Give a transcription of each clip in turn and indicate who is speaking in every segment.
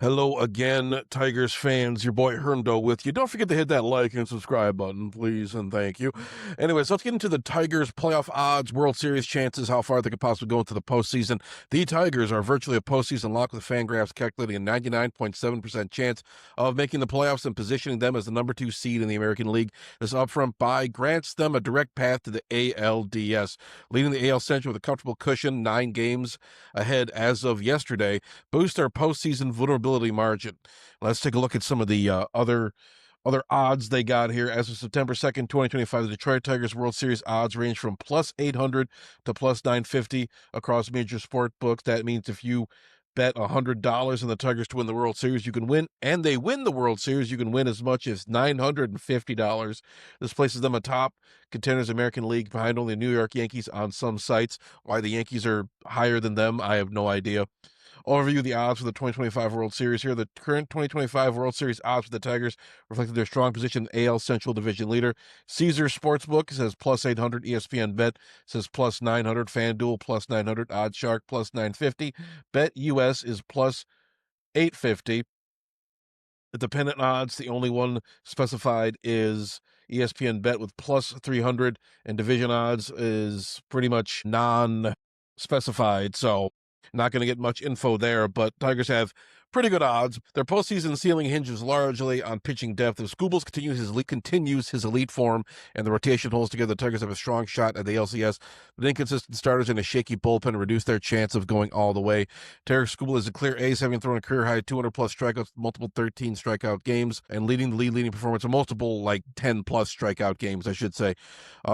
Speaker 1: Hello again, Tigers fans. Your boy Herndo with you. Don't forget to hit that like and subscribe button, please, and thank you. Anyways, let's get into the Tigers' playoff odds, World Series chances, how far they could possibly go into the postseason. The Tigers are virtually a postseason lock with Fangraphs calculating a 99.7% chance of making the playoffs and positioning them as the number 2 seed in the American League. This upfront buy grants them a direct path to the ALDS, leading the AL Central with a comfortable cushion, 9 games ahead as of yesterday. Boost their postseason vulnerability margin. Let's take a look at some of the other odds they got here. As of September 2nd, 2025, the Detroit Tigers World Series odds range from plus 800 to plus 950 across major sport books. That means if you bet $100 on the Tigers to win the World Series, you can win, and they win the World Series, you can win as much as $950. This places them atop contenders American League, behind only the New York Yankees on some sites. Why the Yankees are higher than them, I have no idea. Overview the odds for the 2025 World Series here. The current 2025 World Series odds for the Tigers reflected their strong position AL Central Division leader. Caesar Sportsbook says plus 800. ESPN Bet says plus 900. FanDuel plus 900. OddsShark plus 950. Bet US is plus 850. The dependent odds, the only one specified is ESPN Bet with plus 300, and division odds is pretty much non-specified, so not going to get much info there, but Tigers have pretty good odds. Their postseason ceiling hinges largely on pitching depth. If Skubal continues his elite form and the rotation holds together, the Tigers have a strong shot at the LCS. But inconsistent starters and a shaky bullpen reduce their chance of going all the way. Tarik Skubal is a clear ace, having thrown a career-high 200-plus strikeouts, multiple 13 strikeout games, and leading the leading performance in multiple, 10-plus strikeout games, I should say.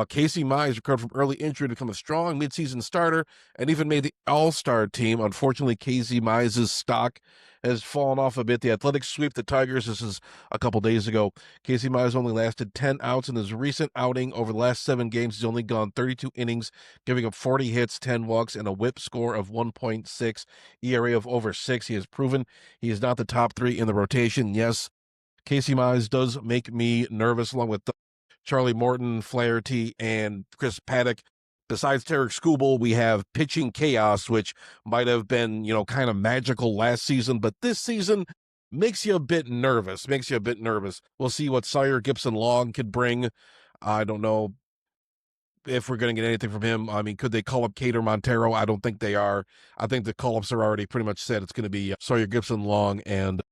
Speaker 1: Casey Mize recovered from early injury to become a strong midseason starter and even made the All-Star team. Unfortunately, Casey Mize's stock has fallen off a bit. The Athletics sweep the Tigers. This is a couple days ago. Casey Mize only lasted 10 outs in his recent outing. Over the last 7 games, he's only gone 32 innings, giving up 40 hits, 10 walks, and a whip score of 1.6, ERA of over 6. He has proven he is not the top 3 in the rotation. Yes, Casey Mize does make me nervous, along with Charlie Morton, Flaherty, and Chris Paddock. Besides Tarik Skubal, we have pitching chaos, which might have been, kind of magical last season, but this season makes you a bit nervous. We'll see what Sire Gibson-Long could bring. I don't know if we're going to get anything from him. I mean, could they call up Cater Montero? I don't think they are. I think the call-ups are already pretty much set. It's going to be Sawyer Gibson-Long and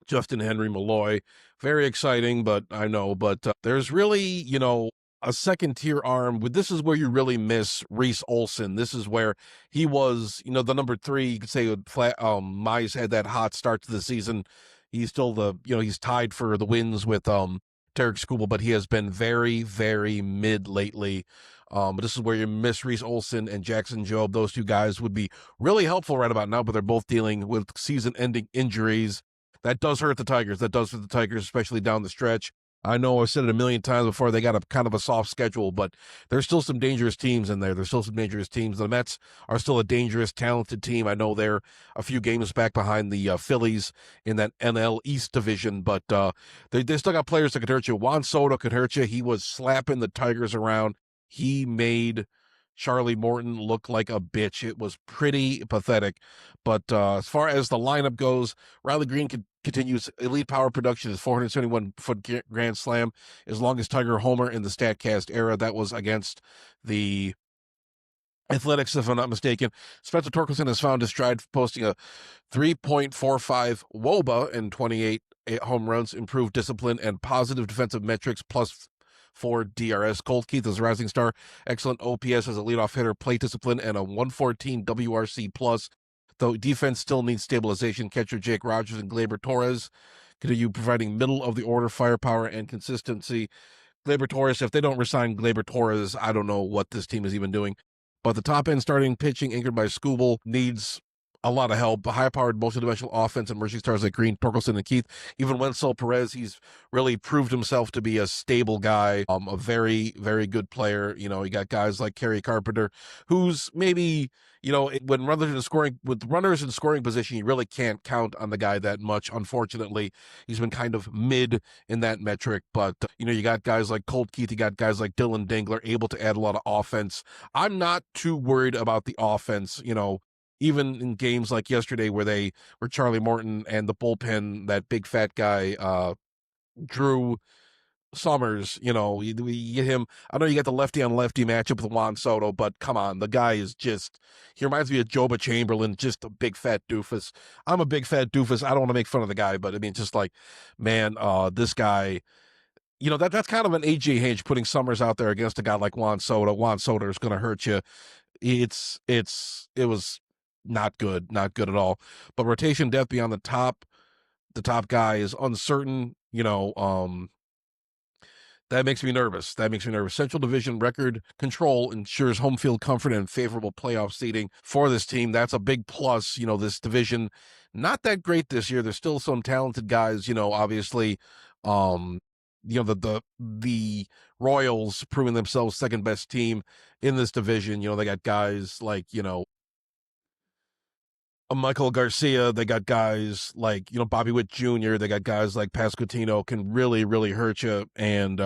Speaker 1: Justin Henry Malloy. Very exciting, but there's really, a second-tier arm. This is where you really miss Reese Olson. This is where he was, the number 3. You could say Mize had that hot start to the season. He's still he's tied for the wins with Tarik Skubal, but he has been very, very mid lately. But this is where you miss Reese Olson and Jackson Jobe. Those 2 guys would be really helpful right about now, but they're both dealing with season-ending injuries. That does hurt the Tigers. Especially down the stretch. I know I've said it a million times before, they got a kind of a soft schedule, but there's still some dangerous teams in there. The Mets are still a dangerous, talented team. I know they're a few games back behind the Phillies in that NL East division, but they still got players that could hurt you. Juan Soto could hurt you. He was slapping the Tigers around. He made Charlie Morton look like a bitch. It was pretty pathetic. But as far as the lineup goes, Riley Green continues elite power production. His 471-foot grand slam, his longest Tiger homer in the StatCast era. That was against the Athletics, if I'm not mistaken. Spencer Torkelson has found his stride, posting a 3.45 WOBA and 28 home runs, improved discipline, and positive defensive metrics, plus 4 DRS. Colt Keith is a rising star. Excellent OPS as a leadoff hitter, plate discipline, and a 114 WRC plus. Though defense still needs stabilization, catcher Jake Rogers and Gleyber Torres continue providing middle-of-the-order firepower and consistency. Gleyber Torres, if they don't resign Gleyber Torres, I don't know what this team is even doing. But the top-end starting pitching, anchored by Skubal, needs a lot of help. A high-powered, multi-dimensional offense, emerging stars like Green, Torkelson, and Keith. Even Wenzel Perez, he's really proved himself to be a stable guy, a very, very good player. You got guys like Kerry Carpenter, who's maybe, when runners in scoring position, you really can't count on the guy that much. Unfortunately, he's been kind of mid in that metric. But, you got guys like Colt Keith, you got guys like Dylan Dingler able to add a lot of offense. I'm not too worried about the offense, even in games like yesterday where Charlie Morton and the bullpen, that big fat guy, Drew Summers, you get him. I know you got the lefty on lefty matchup with Juan Soto, but come on, the guy is he reminds me of Joba Chamberlain, just a big fat doofus. I'm a big fat doofus. I don't want to make fun of the guy, but I mean, just like, man, this guy, that's kind of an AJ Hinch putting Summers out there against a guy like Juan Soto. Juan Soto is going to hurt you. It was not good at all. But rotation depth beyond the top guy is uncertain. That makes me nervous. Central Division record control ensures home field comfort and favorable playoff seating for this team. That's a big plus. This division, not that great this year. There's still some talented guys, obviously. Um, the Royals proving themselves second best team in this division. They got guys like, Michael Garcia. They got guys like, Bobby Witt Jr. They got guys like Pasquantino can really, really hurt you. And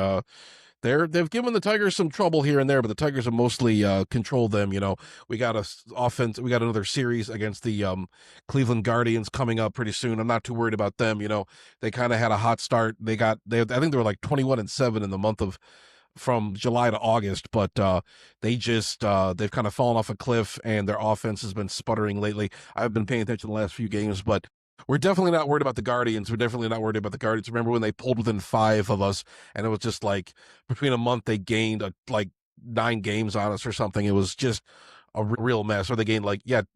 Speaker 1: they've given the Tigers some trouble here and there, but the Tigers have mostly controlled them. We got we got another series against the Cleveland Guardians coming up pretty soon. I'm not too worried about them. They kind of had a hot start. I think they were like 21-7 in the month of from July to August, but they've kind of fallen off a cliff, and their offense has been sputtering lately. I've been paying attention to the last few games, but we're definitely not worried about the Guardians. Remember when they pulled within 5 of us, and it was just like between a month they gained like 9 games on us or something. It was just a real mess. Or they gained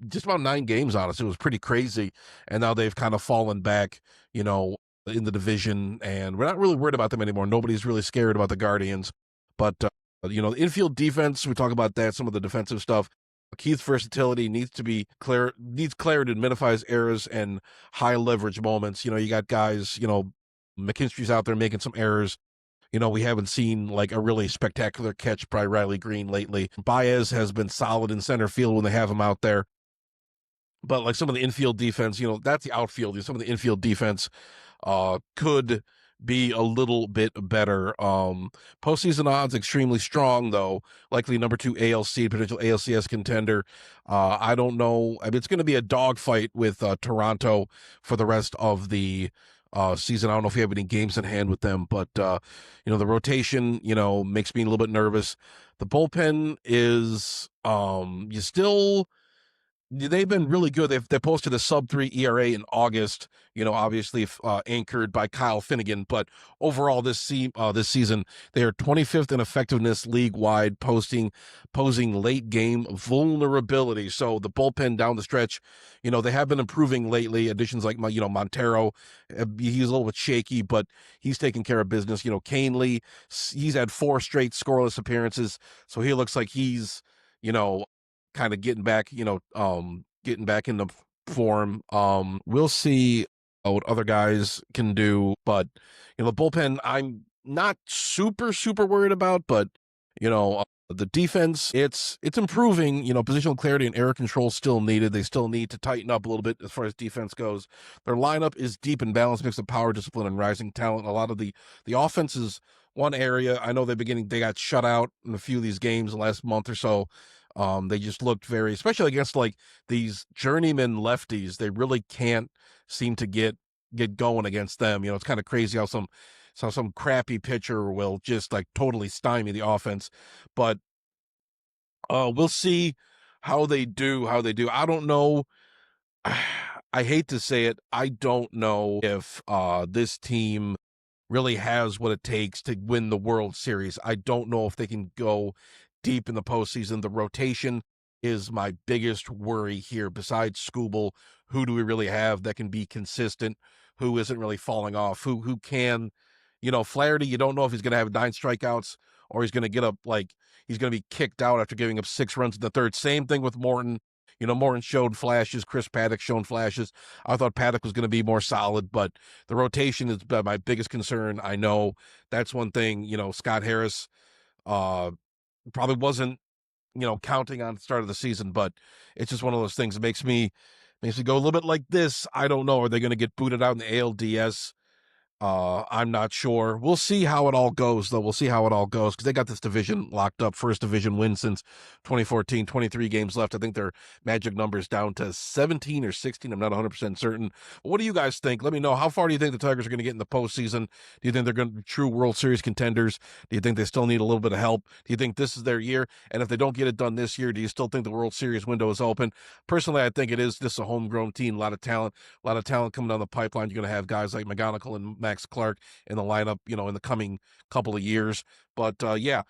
Speaker 1: just about 9 games on us. It was pretty crazy, and now they've kind of fallen back, in the division, and we're not really worried about them anymore. Nobody's really scared about the Guardians. But, the infield defense, we talk about that, some of the defensive stuff. Keith's versatility needs clarity to minimize errors and high leverage moments. You got guys, McKinstry's out there making some errors. We haven't seen like a really spectacular catch by Riley Green lately. Baez has been solid in center field when they have him out there. But like some of the infield defense, that's the outfield. Some of the infield defense could be a little bit better. Postseason odds extremely strong, though. Likely number 2 ALC, potential ALCS contender. I don't know. I mean, it's going to be a dogfight with Toronto for the rest of the season. I don't know if we have any games in hand with them, but the rotation, makes me a little bit nervous. The bullpen is they've been really good. They posted a sub-3 ERA in August, obviously anchored by Kyle Finnegan. But overall, this season, they are 25th in effectiveness league-wide, posing late-game vulnerability. So the bullpen down the stretch, they have been improving lately. Additions like, Montero, he's a little bit shaky, but he's taking care of business. Canely, he's had 4 straight scoreless appearances, so he looks like he's, kind of getting back into form. We'll see what other guys can do, but the bullpen I'm not super worried about, but the defense, it's improving. Positional clarity and error control still needed. They still need to tighten up a little bit as far as defense goes. Their lineup is deep and balanced, mix of power, discipline, and rising talent. A lot of the offense is one area. I know they got shut out in a few of these games the last month or so. They just looked especially against like these journeyman lefties. They really can't seem to get going against them. It's kind of crazy how some crappy pitcher will just like totally stymie the offense. But we'll see how they do. I don't know. I hate to say it. I don't know if this team really has what it takes to win the World Series. I don't know if they can go deep in the postseason. The rotation is my biggest worry here. Besides Skubal, who do we really have that can be consistent? Who isn't really falling off? Who can, Flaherty, you don't know if he's going to have 9 strikeouts or he's going to get up, like he's going to be kicked out after giving up 6 runs in the third. Same thing with Morton. Morton showed flashes. Chris Paddock shown flashes. I thought Paddock was going to be more solid, but the rotation is my biggest concern. I know that's one thing. Scott Harris probably wasn't, counting on the start of the season, but it's just one of those things that makes me go a little bit like this. I don't know. Are they going to get booted out in the ALDS? I'm not sure. We'll see how it all goes, though. We'll see how it all goes because they got this division locked up. First division win since 2014, 23 games left. I think their magic number's down to 17 or 16. I'm not 100% certain. But what do you guys think? Let me know. How far do you think the Tigers are going to get in the postseason? Do you think they're going to be true World Series contenders? Do you think they still need a little bit of help? Do you think this is their year? And if they don't get it done this year, do you still think the World Series window is open? Personally, I think it is. This is a homegrown team, a lot of talent coming down the pipeline. You're going to have guys like McGonigal and Max Clark in the lineup, in the coming couple of years. But yeah,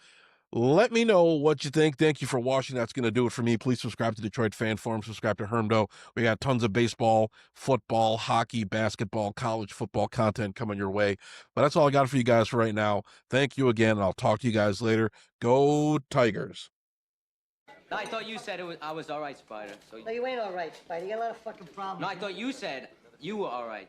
Speaker 1: let me know what you think. Thank you for watching. That's going to do it for me. Please subscribe to Detroit Fan Forum. Subscribe to Hermdo. We got tons of baseball, football, hockey, basketball, college football content coming your way. But that's all I got for you guys for right now. Thank you again, and I'll talk to you guys later. Go Tigers.
Speaker 2: No, I thought you said I was all right, Spider. So...
Speaker 3: No, you ain't all right, Spider. You got a lot of fucking problems.
Speaker 2: No, I thought you said you were all right.